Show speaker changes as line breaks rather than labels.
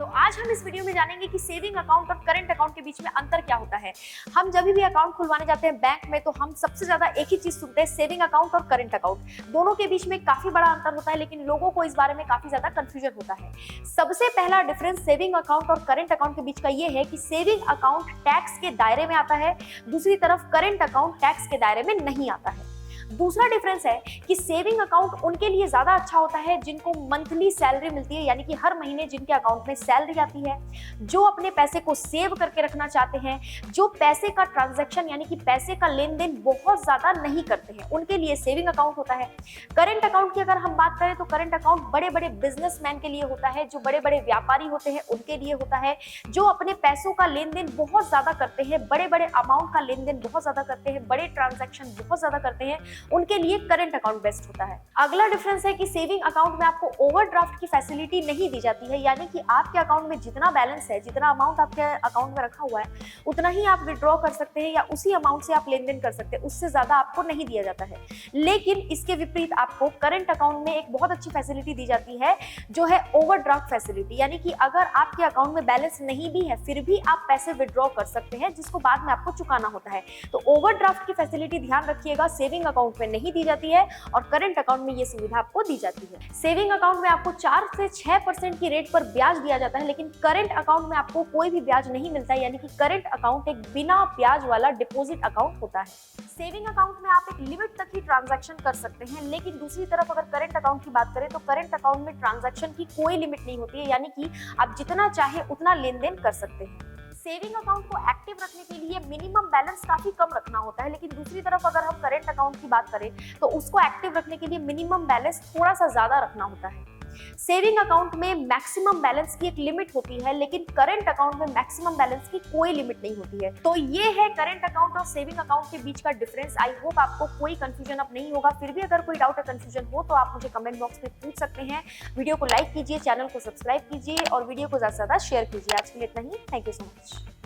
तो आज हम इस वीडियो में जानेंगे कि सेविंग अकाउंट और करंट अकाउंट के बीच में अंतर क्या होता है। हम जब भी अकाउंट खुलवाने जाते हैं बैंक में तो हम सबसे ज्यादा एक ही चीज सुनते हैं, सेविंग अकाउंट और करंट अकाउंट। दोनों के बीच में काफी बड़ा अंतर होता है, लेकिन लोगों को इस बारे में काफी ज्यादा कंफ्यूजन होता है। सबसे पहला डिफरेंस सेविंग अकाउंट और करंट अकाउंट के बीच का ये है कि सेविंग अकाउंट टैक्स के दायरे में आता है, दूसरी तरफ करंट अकाउंट टैक्स के दायरे में नहीं आता है। दूसरा डिफरेंस है कि सेविंग अकाउंट उनके लिए ज्यादा अच्छा होता है जिनको मंथली सैलरी मिलती है, यानी कि हर महीने जिनके अकाउंट में सैलरी आती है, जो अपने पैसे को सेव करके रखना चाहते हैं, जो पैसे का ट्रांजैक्शन यानी कि पैसे का लेन देन बहुत ज्यादा नहीं करते हैं, उनके लिए सेविंग अकाउंट होता है। करंट अकाउंट की अगर हम बात करें तो करंट अकाउंट बड़े बड़े बिजनेसमैन के लिए होता है, जो बड़े बड़े व्यापारी होते हैं उनके लिए होता है, जो अपने पैसों का लेन देन बहुत ज्यादा करते हैं, बड़े बड़े अमाउंट का लेन देन बहुत ज्यादा करते हैं, बड़े ट्रांजैक्शन बहुत ज्यादा करते हैं, उनके लिए करंट अकाउंट बेस्ट होता है। अगला डिफरेंस है कि सेविंग अकाउंट में आपको ओवरड्राफ्ट की फैसिलिटी नहीं दी जाती है, यानी कि आपके अकाउंट में जितना बैलेंस है, जितना अमाउंट आपके अकाउंट में रखा हुआ है, उतना ही आप विड्रॉ कर सकते हैं या उसी अमाउंट से आप लेन देन कर सकते हैं, उससे ज्यादा आपको नहीं दिया जाता है। लेकिन इसके विपरीत आपको करंट अकाउंट में एक बहुत अच्छी फैसिलिटी दी जाती है, जो है ओवरड्राफ्ट फैसिलिटी, यानी कि अगर आपके अकाउंट में बैलेंस नहीं भी है फिर भी आप पैसे विड्रॉ कर सकते हैं, जिसको बाद में आपको चुकाना होता है। तो ओवरड्राफ्ट की फैसिलिटी ध्यान रखिएगा, सेविंग अकाउंट में नहीं दी जाती है और करंट अकाउंट में ये सुविधा आपको दी जाती है। सेविंग अकाउंट में आपको 4 से 6% की रेट पर ब्याज दिया जाता है, लेकिन करंट अकाउंट में आपको कोई भी ब्याज नहीं मिलता है, यानी कि करंट अकाउंट एक बिना ब्याज वाला डिपॉजिट अकाउंट होता है। सेविंग अकाउंट में आप एक लिमिट तक ही ट्रांजैक्शन कर सकते हैं, लेकिन दूसरी तरफ अगर करंट अकाउंट की बात करें तो करंट अकाउंट में ट्रांजैक्शन की कोई लिमिट नहीं होती है, यानी कि आप जितना चाहे उतना लेन देन कर सकते हैं। सेविंग अकाउंट को एक्टिव रखने के लिए मिनिमम बैलेंस काफी कम रखना होता है, लेकिन दूसरी तरफ अगर हम करंट अकाउंट की बात करें तो उसको एक्टिव रखने के लिए मिनिमम बैलेंस थोड़ा सा ज्यादा रखना होता है। सेविंग अकाउंट में मैक्सिमम बैलेंस की एक लिमिट होती है, लेकिन करंट अकाउंट में मैक्सिमम बैलेंस की कोई लिमिट नहीं होती है। तो ये है करंट अकाउंट और सेविंग अकाउंट के बीच का डिफरेंस। आई होप आपको कोई कंफ्यूजन अब नहीं होगा। फिर भी अगर कोई डाउट या कंफ्यूजन हो तो आप मुझे कमेंट बॉक्स में पूछ सकते हैं। वीडियो को लाइक कीजिए, चैनल को सब्सक्राइब कीजिए और वीडियो को ज्यादा से ज्यादा शेयर कीजिए। आज के लिए इतना ही। Thank you so much.